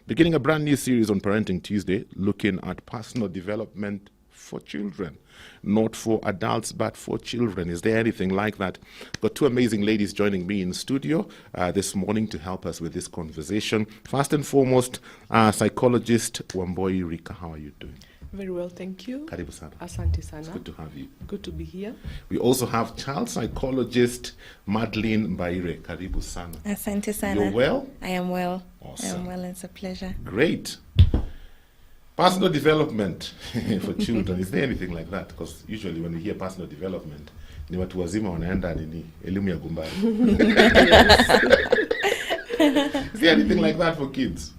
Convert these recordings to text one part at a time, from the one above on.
beginning a brand new series on Parenting Tuesday, looking at personal development for children. Not for adults, but for children. Is there anything like that? Got two amazing ladies joining me in studio this morning to help us with this conversation. First and foremost, psychologist Wamboi Rika. How are you doing? Very well, thank you. Karibu sana. Asante sana. It's good to have you. Good to be here. We also have child psychologist Madeline Mbaire. Karibu sana. Asante sana. You're well? I am well. Awesome. I am well. It's a pleasure. Great. Personal development for children. Is there anything like that? Because usually when we hear personal development, ni watu wazima wanaenda nini elimu ya gumbari. Is there anything like that for kids?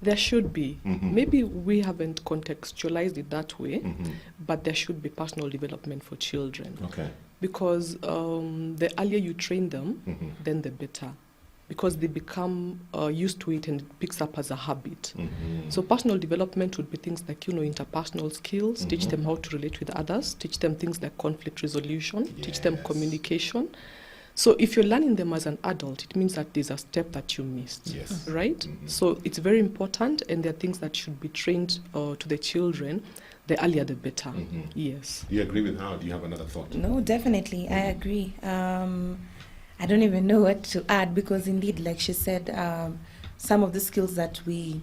There should be. Maybe we haven't contextualized it that way, but there should be personal development for children. Okay. Because the earlier you train them, then the better. Because they become used to it and it picks up as a habit. So personal development would be things like, interpersonal skills, teach them how to relate with others, teach them things like conflict resolution, teach them communication. So if you're learning them as an adult, it means that there's a step that you missed, right? So it's very important, and there are things that should be trained to the children. The earlier, the better. Yes. Do you agree with her? Do you have another thought? No, definitely. I agree. I don't even know what to add because indeed, like she said, some of the skills that we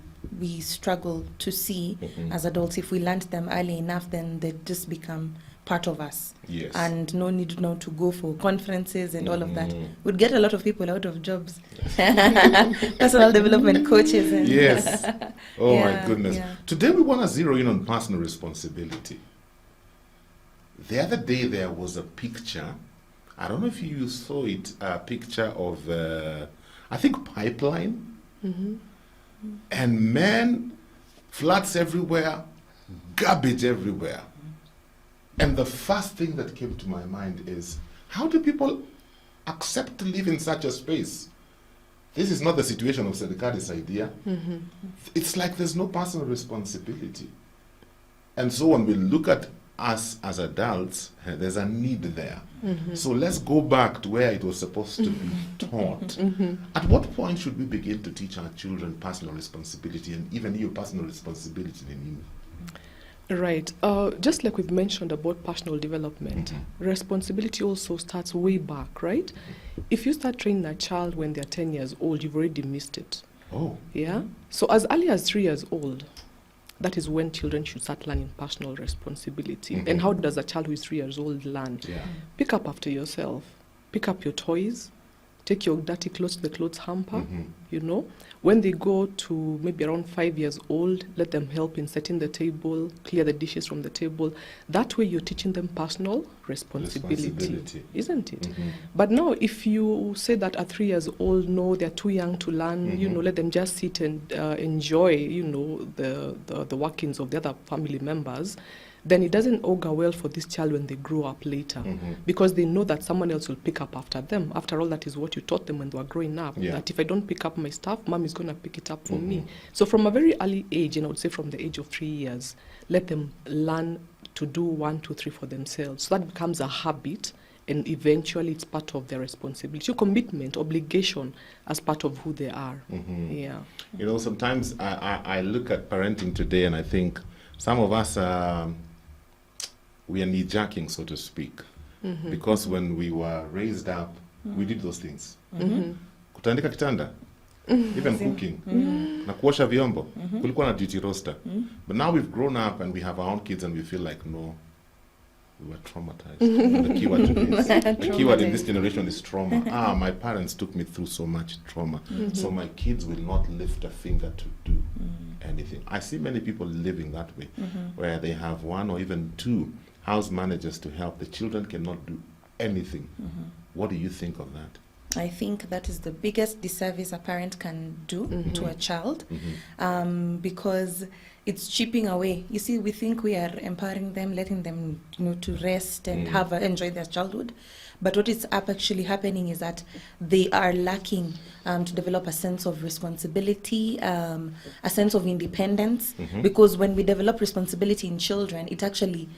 struggle to see as adults, if we learned them early enough, then they just become part of us. Yes. And no need now to go for conferences and all of that. We'd get a lot of people out of jobs. Personal development coaches. And Yes. Oh Yeah, my goodness. yeah. Today we want to zero in on personal responsibility. The other day there was a picture. I don't know if you saw it, a picture of, I think, pipeline. And man, floods everywhere, garbage everywhere. And the first thing that came to my mind is, how do people accept to live in such a space? This is not the situation of Sedekadi's idea. It's like there's no personal responsibility. And so when we look at us as adults, there's a need there. So let's go back to where it was supposed to be taught. At what point should we begin to teach our children personal responsibility, and even your personal responsibility in you? Right. Just like we've mentioned about personal development, responsibility also starts way back, right? If you start training a child when they're 10 years old, you've already missed it. Oh. Yeah? So as early as 3 years old, that is when children should start learning personal responsibility. And how does a child who is 3 years old learn? Pick up after yourself. Pick up your toys. Take your dirty clothes to the clothes hamper, When they go to maybe around 5 years old, let them help in setting the table, clear the dishes from the table. That way you're teaching them personal responsibility. Isn't it? But now if you say that at 3 years old, no, they're too young to learn, let them just sit and enjoy, the workings of the other family members, then it doesn't augur well for this child when they grow up later, because they know that someone else will pick up after them. After all, that is what you taught them when they were growing up, that if I don't pick up my stuff, mom is going to pick it up for me. So from a very early age, and I would say from the age of 3 years, let them learn to do 1, 2, 3 for themselves. So that becomes a habit, and eventually it's part of their responsibility, commitment, obligation as part of who they are. Yeah. Sometimes I look at parenting today and I think some of us we are knee-jerking, so to speak, because when we were raised up, we did those things. Kutandika kitanda, even cooking, na kuosha vyombo, kulikuwa na duty roster. But now we've grown up and we have our own kids and we feel like, no, we were traumatized. The keyword to this. The keyword in this generation is trauma. My parents took me through so much trauma. So my kids will not lift a finger to do anything. I see many people living that way, where they have 1 or even 2 house managers to help. The children cannot do anything. What do you think of that? I think that is the biggest disservice a parent can do to a child, because it's chipping away. You see, we think we are empowering them, letting them, to rest and enjoy their childhood. But what is actually happening is that they are lacking to develop a sense of responsibility, a sense of independence, because when we develop responsibility in children, it actually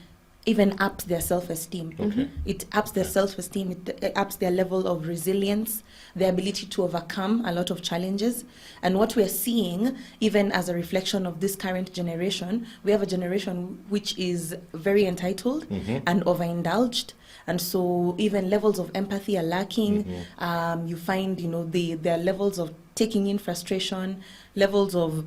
even ups their self-esteem. Okay. It ups their self-esteem, it ups their level of resilience, their ability to overcome a lot of challenges. And what we're seeing, even as a reflection of this current generation, we have a generation which is very entitled and overindulged. And so even levels of empathy are lacking. You find, their levels of taking in frustration, levels of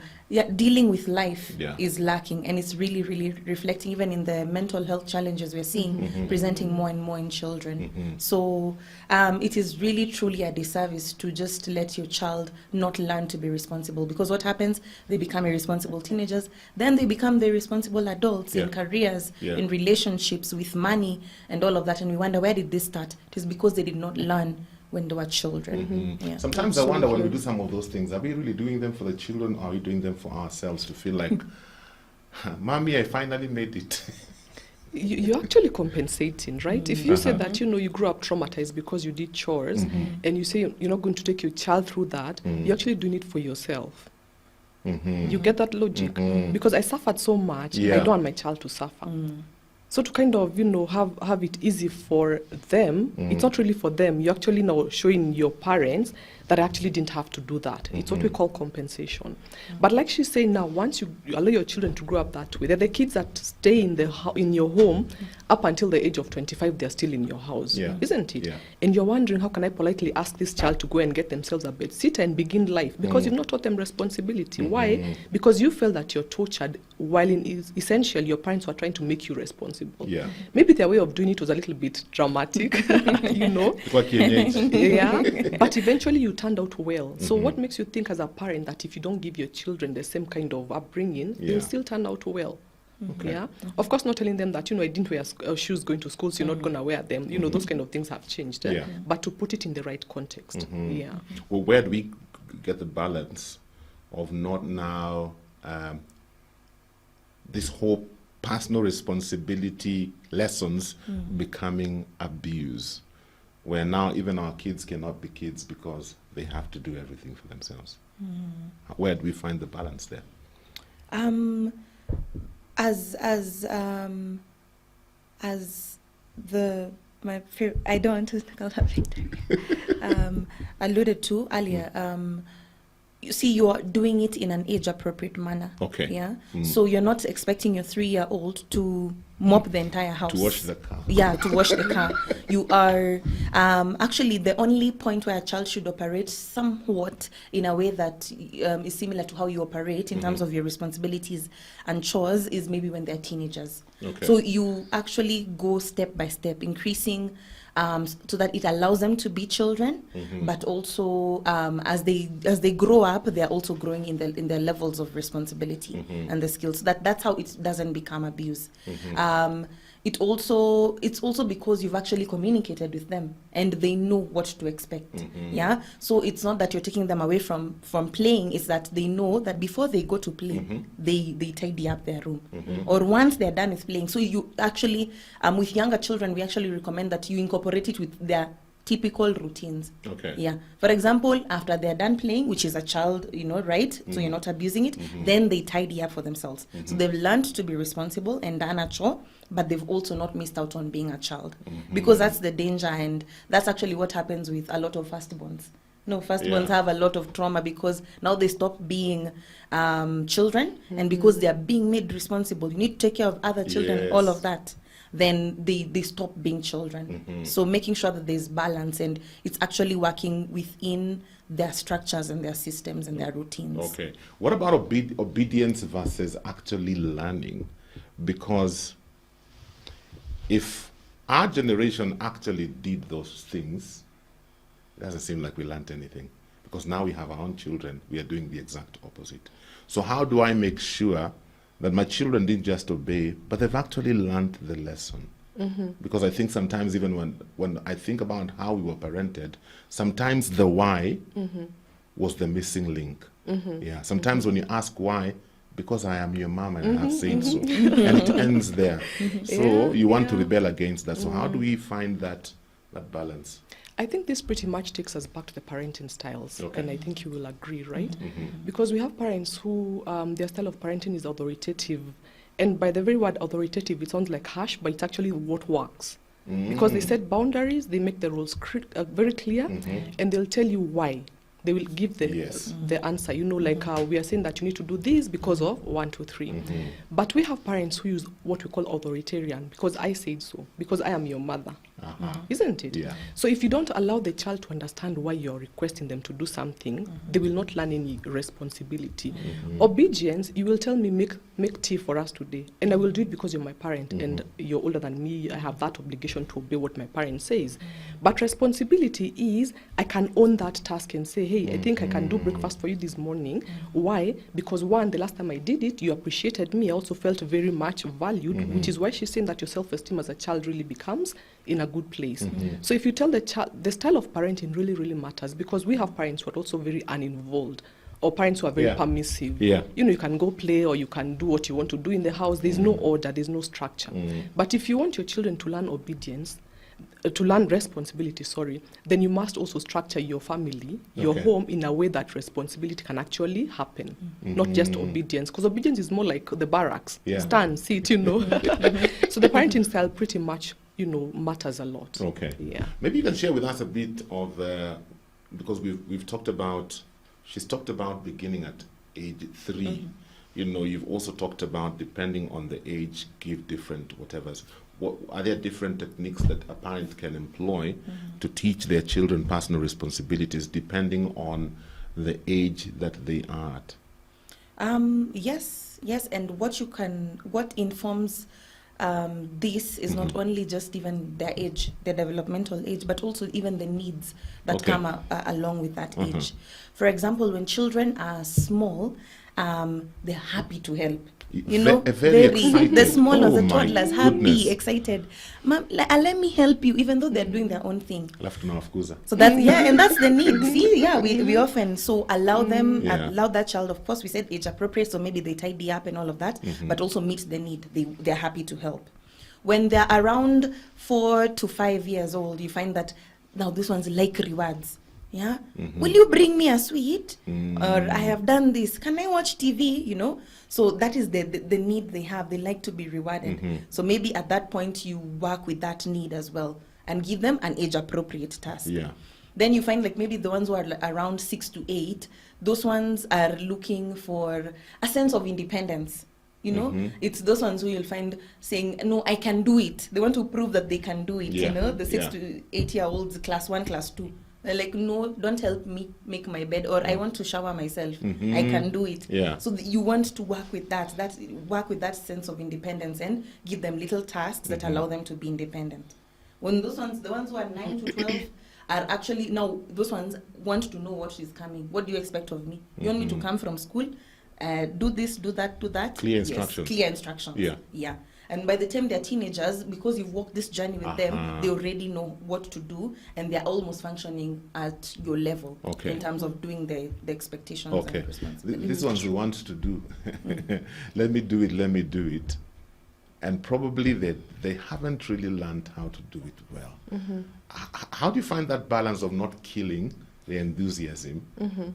dealing with life is lacking. And it's really, really reflecting even in the mental health challenges we're seeing presenting more and more in children. So it is really, truly a disservice to just let your child not learn to be responsible. Because what happens, they become irresponsible teenagers, then they become the irresponsible adults in careers, in relationships, with money, and all of that. And we wonder, where did this start? It is because they did not learn when they were children. Sometimes I wonder, when we do some of those things, are we really doing them for the children, or are we doing them for ourselves to feel like, Mommy, I finally made it? You're actually compensating, right? If you say that, you grew up traumatized because you did chores, and you say you're not going to take your child through that, you're actually doing it for yourself. You get that logic? Because I suffered so much, I don't want my child to suffer. So to kind of, have it easy for them, it's not really for them. You're actually now showing your parents that I actually didn't have to do that. It's what we call compensation. But like she's saying now, once you allow your children to grow up that way, they're the kids that stay in your home up until the age of 25, they're still in your house, isn't it? And you're wondering, how can I politely ask this child to go and get themselves a bed sitter and begin life? Because you've not taught them responsibility. Why? Because you felt that you're tortured, while in essential, your parents were trying to make you responsible. Maybe their way of doing it was a little bit dramatic, but eventually you turned out well. So what makes you think as a parent that if you don't give your children the same kind of upbringing, they'll still turn out well? Of course, not telling them that, I didn't wear shoes going to school, so you're not going to wear them. Those kind of things have changed. But to put it in the right context. Well, where do we get the balance of not now this whole personal responsibility lessons becoming abuse, where now even our kids cannot be kids because they have to do everything for themselves? Where do we find the balance there? I don't want to call her Victoria, alluded to earlier, you see, you're doing it in an age-appropriate manner. Okay. So you're not expecting your 3-year-old to mop the entire house. To wash the car. To wash the car. You are actually the only point where a child should operate somewhat in a way that is similar to how you operate in terms of your responsibilities and chores is maybe when they're teenagers. So you actually go step by step, increasing so that it allows them to be children, but also as they grow up, they're also growing in their levels of responsibility and the skills. That's how it doesn't become abuse. It's also because you've actually communicated with them and they know what to expect. So it's not that you're taking them away from playing, it's that they know that before they go to play, they tidy up their room. Or once they're done with playing. So you actually, with younger children, we actually recommend that you incorporate it with their typical routines. For example, after they're done playing, which is a child, right? So you're not abusing it, then they tidy up for themselves. So they've learned to be responsible and done a chore, but they've also not missed out on being a child. Because that's the danger, and that's actually what happens with a lot of firstborns. Firstborns have a lot of trauma because now they stop being children, and because they are being made responsible, you need to take care of other children, all of that. Then they stop being children. So making sure that there's balance and it's actually working within their structures and their systems and their routines. What about obedience versus actually learning? Because if our generation actually did those things, it doesn't seem like we learned anything. Because now we have our own children, we are doing the exact opposite. So how do I make sure that my children didn't just obey, but they've actually learned the lesson? Because I think sometimes even when I think about how we were parented, sometimes the why was the missing link. Sometimes when you ask why, because I am your mom and I have said so, and it ends there. So you want to rebel against that. So how do we find that balance? I think this pretty much takes us back to the parenting styles, and I think you will agree, right? Because we have parents who, their style of parenting is authoritative And by the very word authoritative, it sounds like harsh, but it's actually what works. Because they set boundaries, they make the rules very clear, and they'll tell you why. They will give the answer. You know, like we are saying that you need to do this because of 1, 2, 3. But we have parents who use what we call authoritarian, because I said so, because I am your mother. Isn't it? Yeah. So if you don't allow the child to understand why you're requesting them to do something, they will not learn any responsibility. Obedience, you will tell me, make tea for us today, and I will do it because you're my parent and you're older than me. I have that obligation to obey what my parent says. But responsibility is, I can own that task and say, hey, I think I can do breakfast for you this morning. Why? Because one, the last time I did it, you appreciated me. I also felt very much valued, which is why she's saying that your self-esteem as a child really becomes in a good place. So if you tell the child, the style of parenting really, really matters, because we have parents who are also very uninvolved, or parents who are very permissive. You know, you can go play or you can do what you want to do in the house. There's no order, there's no structure. But if you want your children to learn obedience, to learn responsibility, then you must also structure your family, your home, in a way that responsibility can actually happen, not just obedience. Because obedience is more like the barracks. Stand, sit, you know. So the parenting style pretty much, you know, matters a lot. Yeah. Maybe you can share with us a bit of, because we've talked about, she's talked about beginning at age 3. You know, you've also talked about, depending on the age, give different whatevers. What, are there different techniques that a parent can employ to teach their children personal responsibilities depending on the age that they are at? Yes, and what informs this is not only just even their age, their developmental age, but also even the needs that come along with that age. For example, when children are small, they're happy to help. You know, very excited. The small of the toddlers, happy, excited. Mom, let me help you, even though they're doing their own thing. So that's and that's the need. See, we often allow them, allow that child. Of course, we said age appropriate, so maybe they tidy up and all of that, but also meet the need. They're happy to help. When they're around 4 to 5 years old, you find that now this one's like rewards. Will you bring me a sweet? Or I have done this. Can I watch TV? You know. So that is the need they have. They like to be rewarded. So maybe at that point you work with that need as well and give them an age-appropriate task. Then you find like maybe the ones who are around 6 to 8, those ones are looking for a sense of independence. You know, it's those ones who you'll find saying, no, I can do it. They want to prove that they can do it. You know, the 6 to 8-year-olds, class 1, class 2. They're like, no, don't help me make my bed, or I want to shower myself. I can do it. So you want to work with that sense of independence and give them little tasks that allow them to be independent. When those ones, the ones who are 9 to 12, are actually, now those ones want to know what is coming. What do you expect of me? You want me to come from school, do this, do that, do that? Clear instructions. Clear instructions. And by the time they're teenagers, because you've walked this journey with them, they already know what to do, and they're almost functioning at your level in terms of doing the expectations and responsibilities. These ones we want to do. Let me do it. And probably they haven't really learned how to do it well. How do you find that balance of not killing the enthusiasm,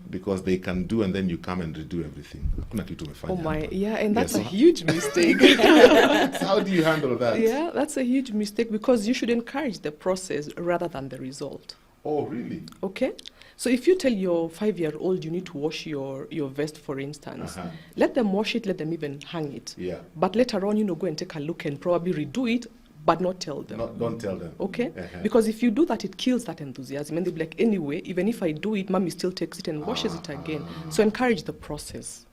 because they can do, and then you come and redo everything? And that's a huge mistake. So how do you handle that? Yeah, that's a huge mistake, because you should encourage the process rather than the result. Oh, really? Okay. So if you tell your 5-year-old you need to wash your vest, for instance, let them wash it, let them even hang it. But later on, go and take a look and probably redo it, but not tell them. Don't tell them. Okay? Because if you do that, it kills that enthusiasm. And they'll be like, anyway, even if I do it, mommy still takes it and washes it again. So encourage the process.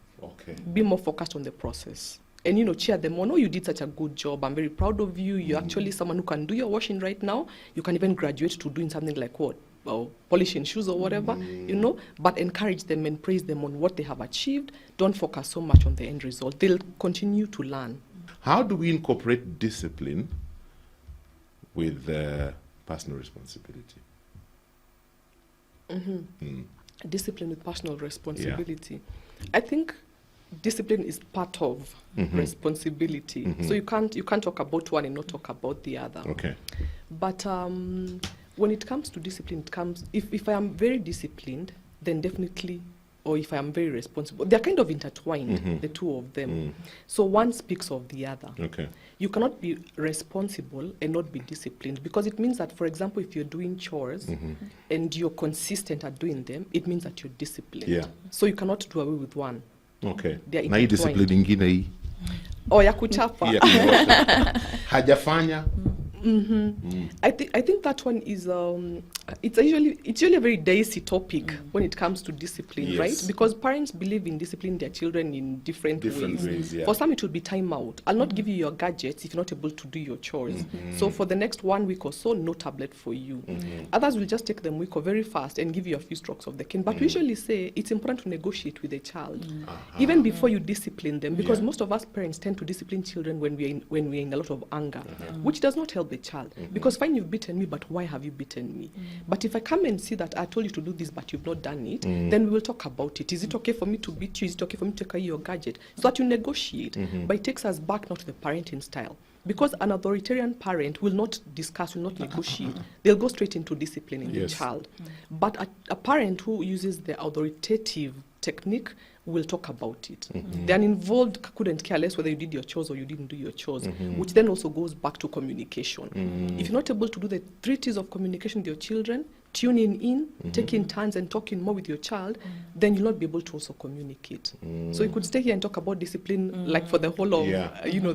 Be more focused on the process. And, cheer them on. Oh, you did such a good job. I'm very proud of you. You're actually someone who can do your washing right now. You can even graduate to doing something like what? Polishing shoes or whatever, but encourage them and praise them on what they have achieved. Don't focus so much on the end result. They'll continue to learn. How do we incorporate discipline with personal responsibility? Discipline with personal responsibility. I think discipline is part of responsibility. So you can't talk about one and not talk about the other. But when it comes to discipline, if I am very disciplined, then definitely or if I am very responsible. They're kind of intertwined, the two of them. So one speaks of the other. Okay. You cannot be responsible and not be disciplined, because it means that, for example, if you're doing chores and you're consistent at doing them, it means that you're disciplined. Yeah. So you cannot do away with one. Okay. They're Na hii intertwined. discipline ingine hii. Oh, ya kuchapa. Hii ya kunyoosha. Hajafanya. I think that one is it's usually a very dicey topic when it comes to discipline, Yes. right? Because parents believe in disciplining their children in different ways. Yeah. For some, it will be time out. I'll not give you your gadgets if you're not able to do your chores. So for the next 1 week or so, no tablet for you. Others will just take them week or very fast and give you a few strokes of the cane. But we usually say it's important to negotiate with the child, even before you discipline them, because most of us parents tend to discipline children when we're in a lot of anger, which does not help the child. Because fine, you've beaten me, but why have you beaten me? But if I come and see that I told you to do this, but you've not done it, then we will talk about it. Is it okay for me to beat you? Is it okay for me to take away your gadget? So that you negotiate. But it takes us back now to the parenting style. Because an authoritarian parent will not discuss, will not negotiate. They'll go straight into disciplining the child. But a parent who uses the authoritative technique will talk about it. The uninvolved couldn't care less whether you did your chores or you didn't do your chores, which then also goes back to communication. If you're not able to do the 3 T's of communication with your children, tuning in, taking turns and talking more with your child, then you'll not be able to also communicate. So you could stay here and talk about discipline like for the whole of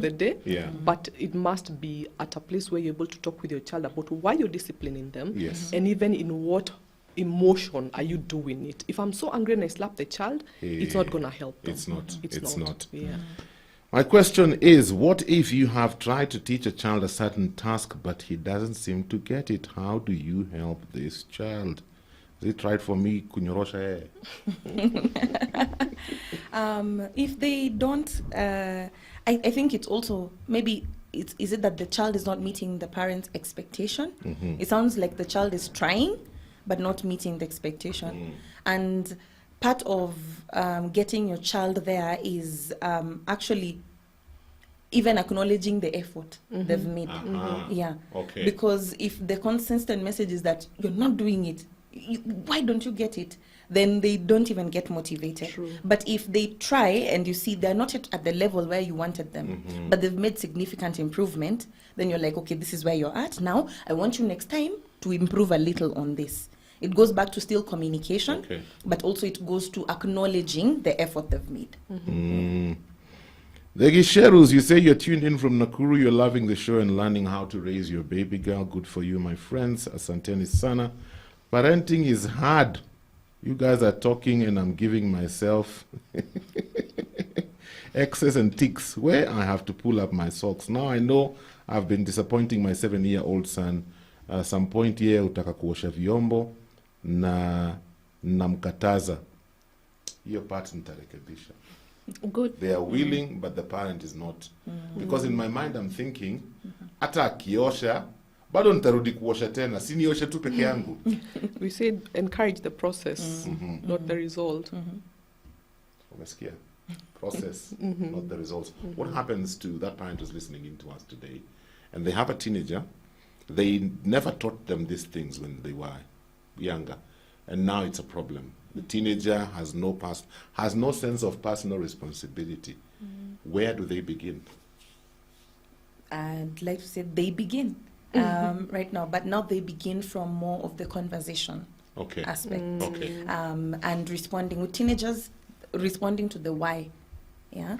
the day, but it must be at a place where you're able to talk with your child about why you're disciplining them, and even in what emotion are you doing it. If I'm so angry and I slap the child, it's not going to help them. It's not. Yeah. My question is, what if you have tried to teach a child a certain task, but he doesn't seem to get it? How do you help this child? Is it right for me, kunyorosha? If they don't, I think it's also, maybe, is it that the child is not meeting the parent's expectation? It sounds like the child is trying, but not meeting the expectation. And part of getting your child there is actually even acknowledging the effort they've made. Yeah. Okay. Because if the consistent message is that you're not doing it, why don't you get it? Then they don't even get motivated. True. But if they try and you see they're not at the level where you wanted them, but they've made significant improvement, then you're like, okay, this is where you're at. Now, I want you next time to improve a little on this. It goes back to still communication, but also it goes to acknowledging the effort they've made. The Gisherus, you say you're tuned in from Nakuru, you're loving the show and learning how to raise your baby girl. Good for you, my friends. Asanteni sana. Parenting is hard. You guys are talking and I'm giving myself excess and ticks where I have to pull up my socks. Now I know I've been disappointing my 7-year-old son. Some point here utaka kuosha vyombo na namkataza. Hiyo part nitarekebisha. Good. They are willing, but the parent is not. Because in my mind I'm thinking, hata akiosha, bado nitarudi kuosha tena. Si nioshe tu peke yangu. We said encourage the process, not the result. Umesikia? Process, not the results. What happens to that parent who's listening in to us today, and they have a teenager, they never taught them these things when they were younger, and now it's a problem. The teenager has no sense of personal responsibility. Where do they begin? I'd like to say they begin right now, but now they begin from more of the conversation aspect. And responding with teenagers, responding to the why. Yeah.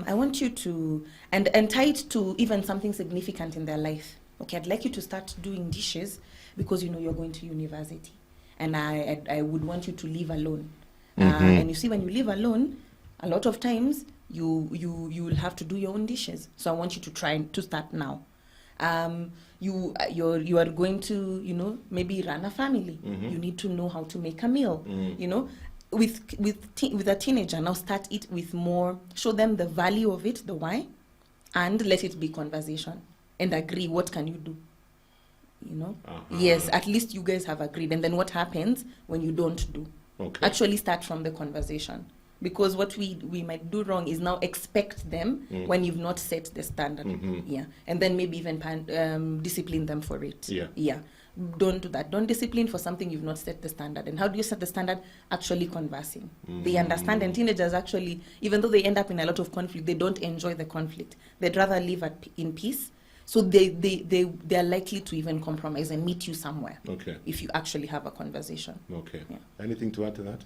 I want you to, and tie it to even something significant in their life. Okay, I'd like you to start doing dishes because you know you're going to university. And I would want you to live alone. And you see, when you live alone, a lot of times you will have to do your own dishes. So I want you to try to start now. You are going to maybe run a family. You need to know how to make a meal. With a teenager, now start it with more. Show them the value of it, the why, and let it be conversation and agree. What can you do? Yes, at least you guys have agreed. And then what happens when you don't do? Actually start from the conversation. Because what we might do wrong is now expect them when you've not set the standard. Yeah. And then maybe even discipline them for it. Yeah. Yeah. Don't do that. Don't discipline for something you've not set the standard. And how do you set the standard? Actually conversing. They understand, and teenagers actually, even though they end up in a lot of conflict, they don't enjoy the conflict. They'd rather live in peace. So they are likely to even compromise and meet you somewhere. Okay. If you actually have a conversation. Okay. Yeah. Anything to add to that?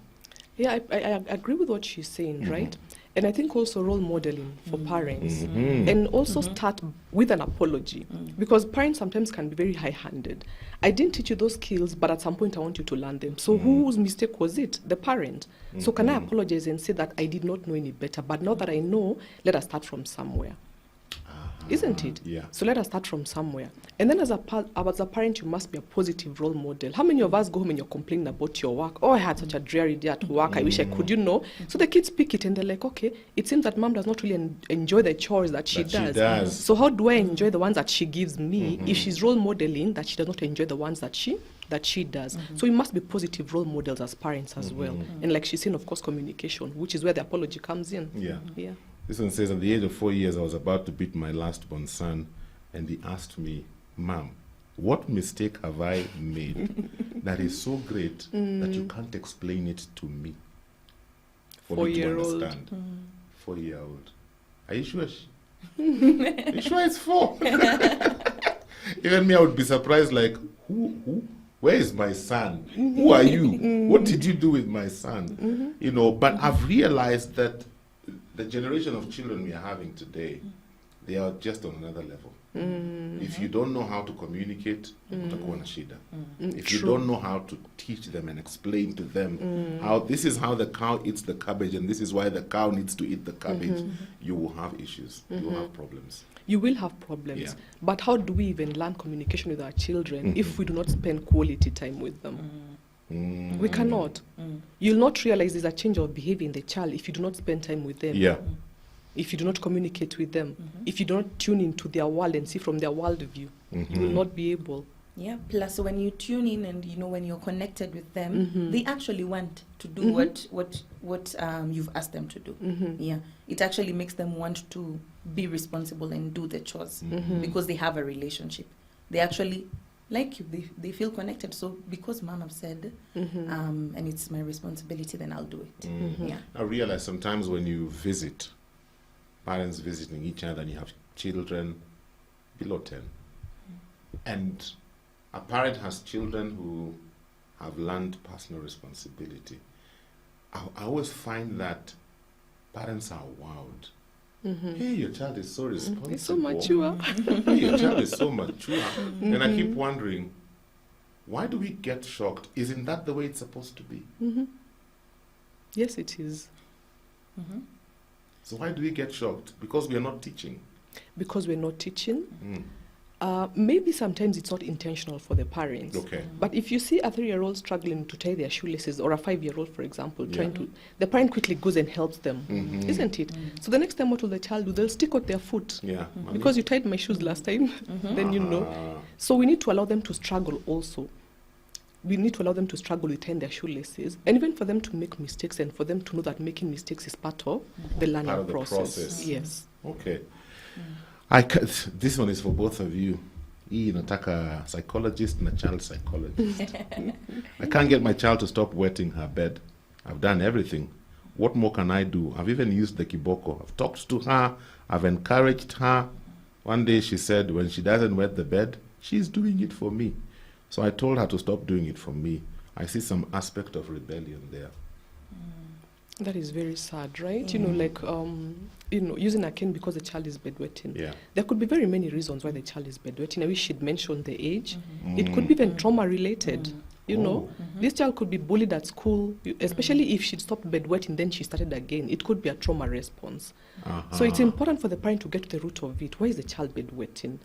Yeah, I agree with what she's saying, right? And I think also role modeling for parents. And also start with an apology. Because parents sometimes can be very high-handed. I didn't teach you those skills, but at some point I want you to learn them. So whose mistake was it? The parent. So can I apologize and say that I did not know any better, but now that I know, let us start from somewhere. Isn't it? Yeah. So let us start from somewhere. And then as a parent, you must be a positive role model. How many of us go home and you're complaining about your work? Oh, I had such a dreary day at work. I wish I could, So the kids pick it and they're like, okay, it seems that mom does not really enjoy the chores that she does. So how do I enjoy the ones that she gives me if she's role modeling that she does not enjoy the ones that she does? So we must be positive role models as parents as well. And like she's saying, of course, communication, which is where the apology comes in. Yeah. This one says, at the age of 4 years, I was about to beat my last-born son, and he asked me, Mom, what mistake have I made that is so great that you can't explain it to me? For me to understand. 4-year-old. Are you sure? Are you sure it's 4? Even me, I would be surprised, like, who? Where is my son? Who are you? What did you do with my son? But I've realized that the generation of children we are having today, they are just on another level. If you don't know how to communicate, utakuwa na shida. If you don't know how to teach them and explain to them how this is how the cow eats the cabbage and this is why the cow needs to eat the cabbage, you will have issues. You will have problems. You will have problems. Yeah. But how do we even learn communication with our children if we do not spend quality time with them? We cannot. You'll not realize there's a change of behavior in the child if you do not spend time with them. Yeah. If you do not communicate with them. If you do not tune into their world and see from their worldview, you will not be able. Yeah. Plus, when you tune in and when you're connected with them, they actually want to do what you've asked them to do. Yeah. It actually makes them want to be responsible and do the chores because they have a relationship. They actually like you, they feel connected. So because mom have said, and it's my responsibility, then I'll do it. Yeah. I realize sometimes when you visit, parents visiting each other, and you have children below 10, and a parent has children who have learned personal responsibility, I always find that parents are wowed. Hey, your child is so responsible. It's so mature. Hey, your child is so mature. And I keep wondering, why do we get shocked? Isn't that the way it's supposed to be? Yes, it is. So why do we get shocked? Because we are not teaching. Because we're not teaching. Maybe sometimes it's not intentional for the parents. Okay. But if you see a 3-year-old struggling to tie their shoelaces, or a 5-year-old, for example, trying to, the parent quickly goes and helps them, isn't it? So the next time, what will the child do? They'll stick out their foot. Yeah. Because you tied my shoes last time, then So we need to allow them to struggle also. We need to allow them to struggle with tying their shoelaces, and even for them to make mistakes, and for them to know that making mistakes is part of the learning process. Yes. Okay. This one is for both of you. Hii nataka psychologist na child psychologist. I can't get my child to stop wetting her bed. I've done everything. What more can I do? I've even used the kiboko. I've talked to her. I've encouraged her. One day she said when she doesn't wet the bed, she's doing it for me. So I told her to stop doing it for me. I see some aspect of rebellion there. That is very sad, right? Using a cane because the child is bedwetting. Yeah. There could be very many reasons why the child is bedwetting. I wish she'd mentioned the age. It could be even trauma-related. This child could be bullied at school, especially if she'd stopped bedwetting, then she started again. It could be a trauma response. So it's important for the parent to get to the root of it. Why is the child bedwetting?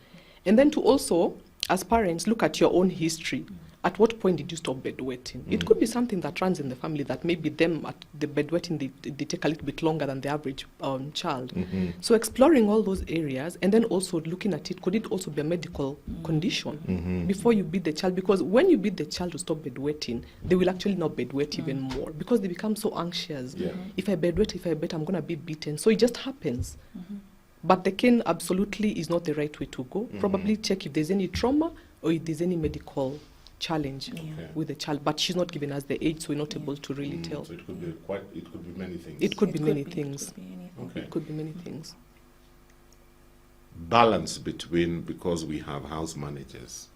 And then to also, as parents, look at your own history. at what point did you stop bedwetting? It could be something that runs in the family, that maybe them at the bedwetting, they take a little bit longer than the average child. So exploring all those areas, and then also looking at it, could it also be a medical condition before you beat the child? Because when you beat the child to stop bedwetting, they will actually not bedwet even more, because they become so anxious. If I bedwet, I'm going to be beaten. So it just happens. But the cane absolutely is not the right way to go. Probably check if there's any trauma or if there's any medical challenge with the child, but she's not given us the age, so we're not able to really tell. So it could be many things. It could be many things. Okay. It could be many things. Balance between, because we have house managers,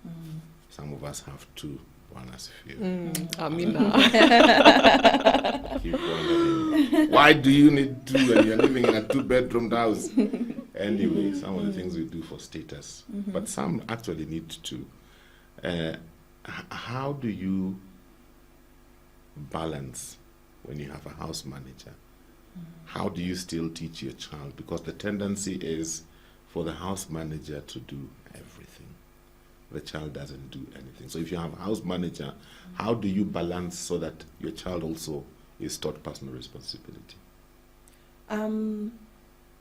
some of us have two, one has few. Amina. Keep wondering, why do you need two when you're living in a 2-bedroom house? Anyway, some of the things we do for status, but some actually need two. How do you balance when you have a house manager? How do you still teach your child? Because the tendency is for the house manager to do everything. The child doesn't do anything. So if you have a house manager, how do you balance so that your child also is taught personal responsibility?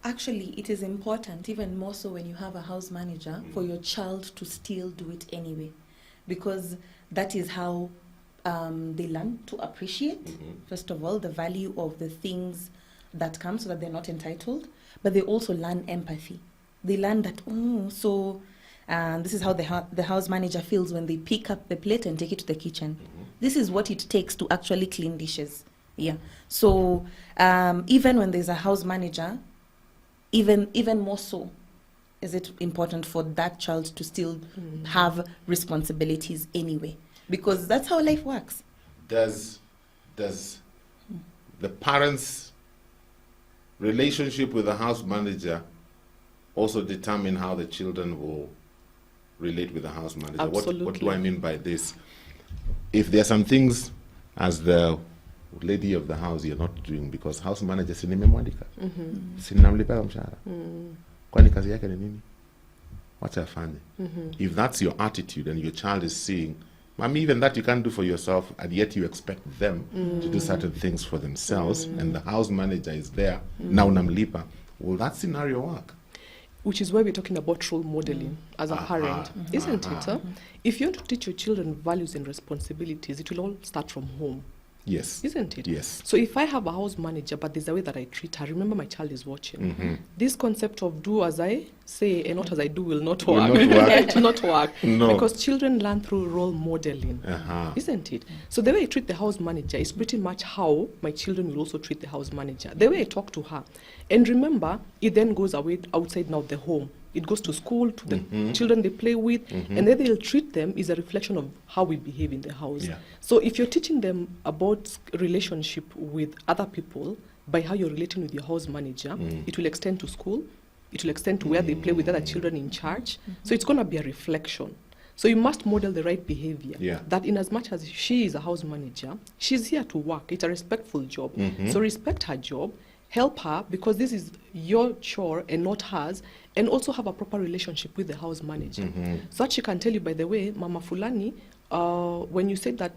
Actually, it is important, even more so when you have a house manager, for your child to still do it anyway. Because that is how they learn to appreciate, first of all, the value of the things that come, so that they're not entitled. But they also learn empathy. They learn that, this is how the house manager feels when they pick up the plate and take it to the kitchen. This is what it takes to actually clean dishes. So even when there's a house manager, even more so, is it important for that child to still have responsibilities anyway? Because that's how life works. Does the parents' relationship with the house manager also determine how the children will relate with the house manager? Absolutely. What do I mean by this? If there are some things as the lady of the house you're not doing because house manager sinimemwandika, sinamlipa mshahara, kwani kazi yake ni nini? Wacha afanye. If that's your attitude and your child is seeing, Mommy, even that you can't do for yourself, and yet you expect them to do certain things for themselves, and the house manager is there, now namlipa, will that scenario work? Which is why we're talking about role modeling as a parent, isn't it? If you want to teach your children values and responsibilities, it will all start from home. Yes. Isn't it? Yes. So if I have a house manager, but there's a way that I treat her, remember my child is watching. This concept of do as I say and not as I do will not work. It will not work. No. Because children learn through role modeling. Isn't it? So the way I treat the house manager is pretty much how my children will also treat the house manager. The way I talk to her. And remember, it then goes away outside now the home. It goes to school, to the children they play with, and then they'll treat them is a reflection of how we behave in the house. So if you're teaching them about relationship with other people by how you're relating with your house manager, it will extend to school, it will extend to where they play with other children in church. So it's going to be a reflection. So you must model the right behavior. That in as much as she is a house manager, she's here to work. It's a respectful job. So respect her job. Help her, because this is your chore and not hers, and also have a proper relationship with the house manager. So that she can tell you, by the way, Mama Fulani, when you said that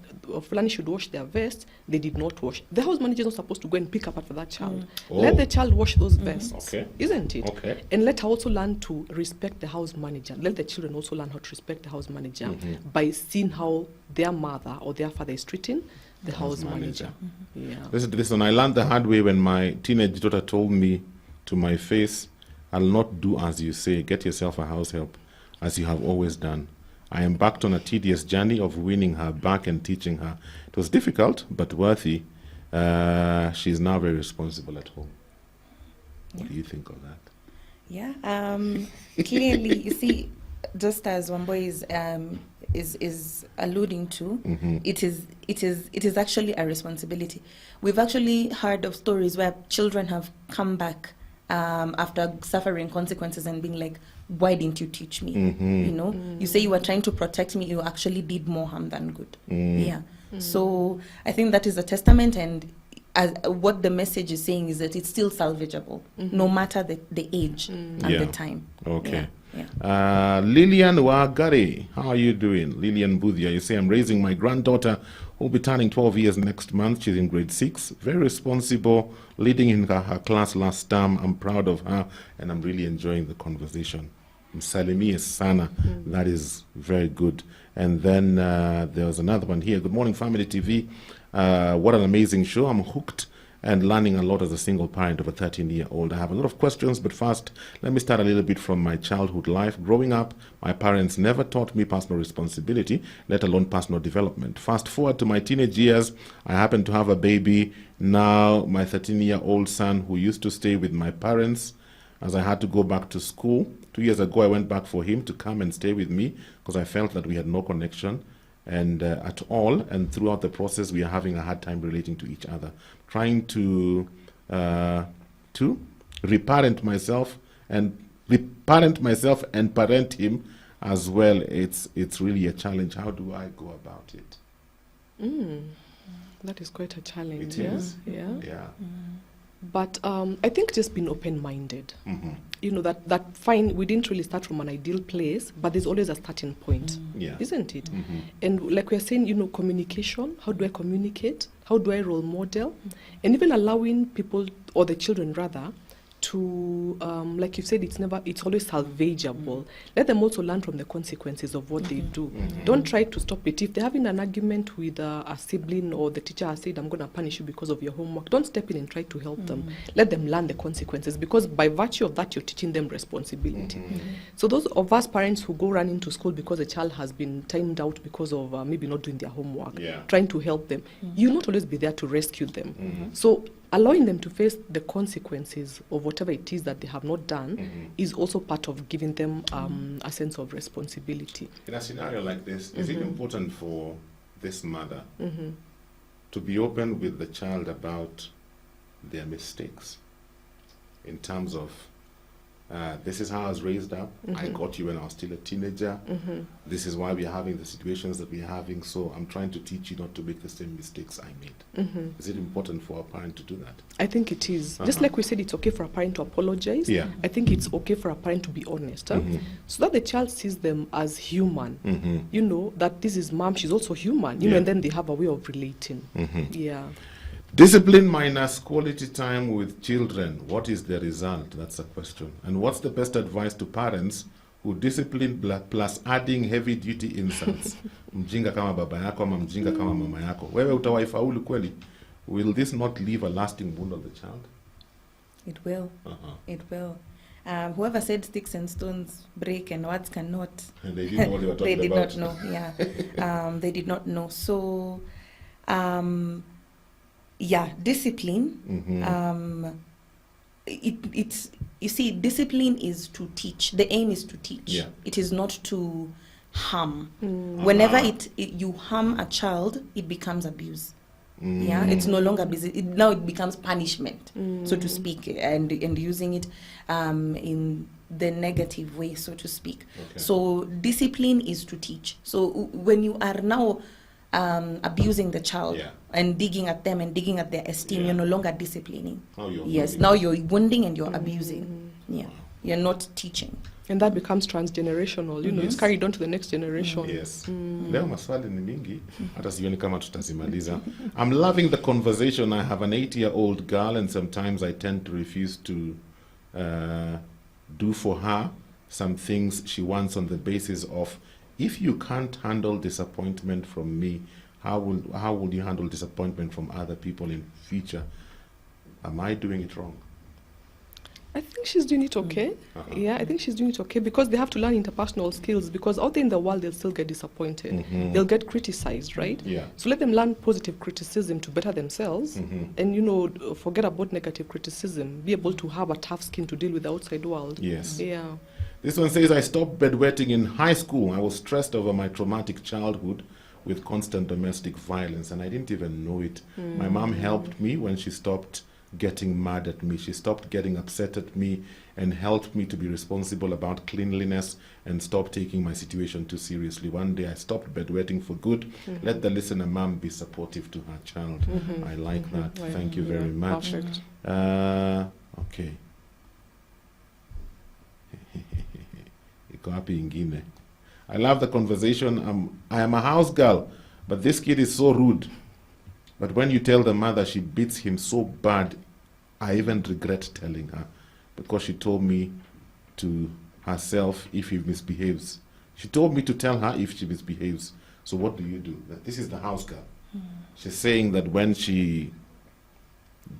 Fulani should wash their vests, they did not wash. The house manager is not supposed to go and pick up after that child. Let the child wash those vests, isn't it? And let her also learn to respect the house manager. Let the children also learn how to respect the house manager by seeing how their mother or their father is treating the house manager. Listen, I learned the hard way when my teenage daughter told me to my face, I'll not do as you say, get yourself a house help, as you have always done. I embarked on a tedious journey of winning her back and teaching her. It was difficult, but worthy. She's now very responsible at home. What do you think of that? Clearly, you see, just as Wamboy is alluding to, it is actually a responsibility. We've actually heard of stories where children have come back after suffering consequences and being like, why didn't you teach me? You know, you say you were trying to protect me, you actually did more harm than good. So I think that is a testament, and what the message is saying is that it's still salvageable, no matter the age and the time. Lillian Wagare, how are you doing? Lillian Budhia, you say, I'm raising my granddaughter who will be turning 12 years next month. She's in grade 6, very responsible, leading in her class last term. I'm proud of her, and I'm really enjoying the conversation. Msalimie sana, that is very good. And then there was another one here. Good morning, Family TV. What an amazing show. I'm hooked and learning a lot as a single parent of a 13-year-old. I have a lot of questions, but first, let me start a little bit from my childhood life. Growing up, my parents never taught me personal responsibility, let alone personal development. Fast forward to my teenage years, I happen to have a baby. Now, my 13-year-old son, who used to stay with my parents, as I had to go back to school. 2 years ago, I went back for him to come and stay with me because I felt that we had no connection and at all. And throughout the process, we are having a hard time relating to each other. Trying to reparent myself and parent him as well. It's really a challenge. How do I go about it? That is quite a challenge. It is. Yeah. Yeah. But I think just being open-minded. You know, that fine, we didn't really start from an ideal place, but there's always a starting point, isn't it? And like we're saying, you know, communication, how do I communicate? How do I role model? And even allowing people, or the children rather, to, like you said, it's always salvageable. Let them also learn from the consequences of what they do. Don't try to stop it. If they're having an argument with a sibling or the teacher has said, I'm going to punish you because of your homework, don't step in and try to help them. Let them learn the consequences, because by virtue of that, you're teaching them responsibility. So those of us parents who go run into school because a child has been timed out because of maybe not doing their homework, trying to help them, you'll not always be there to rescue them. So allowing them to face the consequences of whatever it is that they have not done is also part of giving them a sense of responsibility. In a scenario like this, is it important for this mother to be open with the child about their mistakes in terms of this is how I was raised up. I got you when I was still a teenager. This is why we're having the situations that we're having. So I'm trying to teach you not to make the same mistakes I made. Is it important for a parent to do that? I think it is. Just like we said, it's okay for a parent to apologize. I think it's okay for a parent to be honest. So that the child sees them as human. You know, that this is mom, she's also human. You know, and then they have a way of relating. Discipline minus quality time with children. What is the result? That's a question. And what's the best advice to parents who discipline plus adding heavy duty insults? Mjinga kama baba yako ama mjinga kama mama yako. Wewe utawaifaulu kweli? Will this not leave a lasting wound on the child? It will. It will. Whoever said sticks and stones break and words cannot. And they didn't know what they were talking They did about. not know. They did not know. So, discipline. It's you see, discipline is to teach. The aim is to teach. It is not to harm. Whenever you harm a child, it becomes abuse. It's no longer busy. Now it becomes punishment, so to speak, and using it in the negative way, so to speak. So discipline is to teach. So when you are now abusing the child and digging at them and digging at their esteem, you're no longer disciplining. Now you're wounding and you're abusing. You're not teaching. And that becomes transgenerational, you know, it's carried on to the next generation. Leo maswali ni mingi, hata sioni kama tutazimaliza. I'm loving the conversation. I have an 8-year-old girl, and sometimes I tend to refuse to do for her some things she wants on the basis of, if you can't handle disappointment from me, how will you handle disappointment from other people in future? Am I doing it wrong? I think she's doing it okay. I think she's doing it okay, because they have to learn interpersonal skills, because out there in the world they'll still get disappointed. They'll get criticized, right? So let them learn positive criticism to better themselves, and, you know, forget about negative criticism. Be able to have a tough skin to deal with the outside world. This one says, I stopped bedwetting in high school. I was stressed over my traumatic childhood with constant domestic violence, and I didn't even know it. My mom helped me when she stopped getting mad at me. She stopped getting upset at me and helped me to be responsible about cleanliness and stop taking my situation too seriously. One day I stopped bedwetting for good. Let the listener mom be supportive to her child. I like that. Thank you very much. Perfect. Okay. Iko wapi ingine? I love the conversation. I am a house girl, but this kid is so rude. But when you tell the mother she beats him so bad, I even regret telling her, because she told me to herself if he misbehaves. She told me to tell her if she misbehaves. So what do you do? This is the house girl. She's saying that when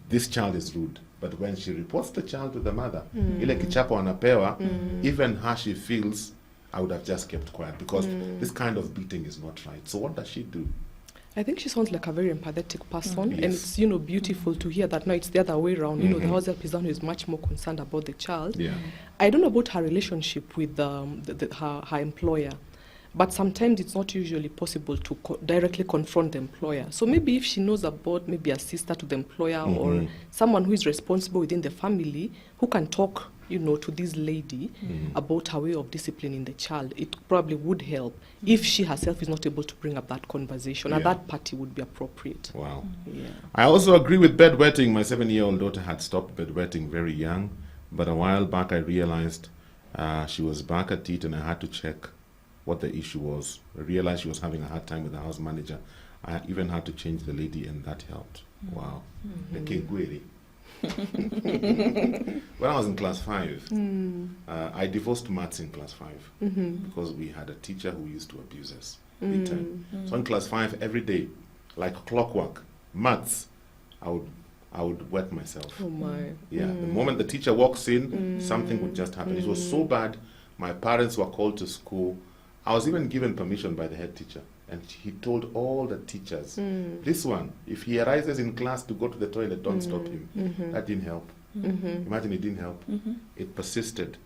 this child is rude, but when she reports the child to the mother, ile kichapo anapewa, even her she feels, I would have just kept quiet, because this kind of beating is not right. So what does she do? I think she sounds like a very empathetic person, Yes. and it's beautiful to hear that now it's the other way around. The house help is the one who is much more concerned about the child. Yeah. I don't know about her relationship with her employer, but sometimes it's not usually possible to directly confront the employer. So maybe if she knows about maybe a sister to the employer or someone who is responsible within the family who can talk, to this lady about her way of disciplining the child, it probably would help if she herself is not able to bring up that conversation. And that party would be appropriate. Wow. Yeah. I also agree with bedwetting. My 7-year-old daughter had stopped bedwetting very young, but a while back I realized she was back at it, and I had to check what the issue was. I realized she was having a hard time with the house manager. I even had to change the lady, and that helped. Wow. When I was in class 5, I divorced maths in class 5 because we had a teacher who used to abuse us big time. So in class 5, every day, like clockwork, maths, I would wet myself. Oh my. Yeah, the moment the teacher walks in, something would just happen. It was so bad, my parents were called to school. I was even given permission by the head teacher, and he told all the teachers, this one, if he arises in class to go to the toilet, don't stop him. That didn't help. Imagine it didn't help. It persisted.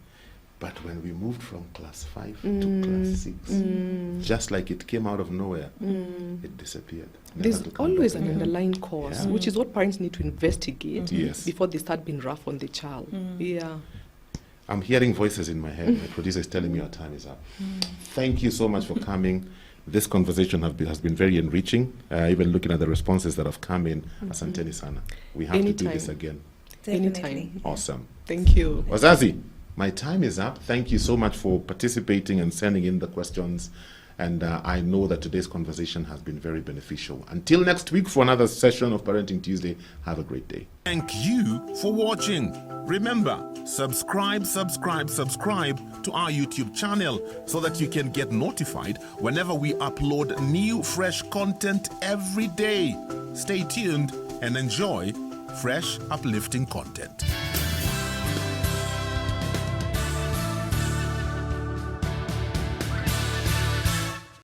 But when we moved from class 5 to class 6, just like it came out of nowhere, it disappeared. There's always an underlying cause, which is what parents need to investigate before they start being rough on the child. Yeah. I'm hearing voices in my head. My producer is telling me our time is up. Thank you so much for coming. This conversation has been very enriching, even looking at the responses that have come in. Asanteni sana. We have to do this again. Anytime. Awesome. Thank you. Wazazi, my time is up. Thank you so much for participating and sending in the questions. And I know that today's conversation has been very beneficial. Until next week for another session of Parenting Tuesday, have a great day. Thank you for watching. Remember, subscribe to our YouTube channel so that you can get notified whenever we upload new fresh content every day. Stay tuned and enjoy fresh, uplifting content.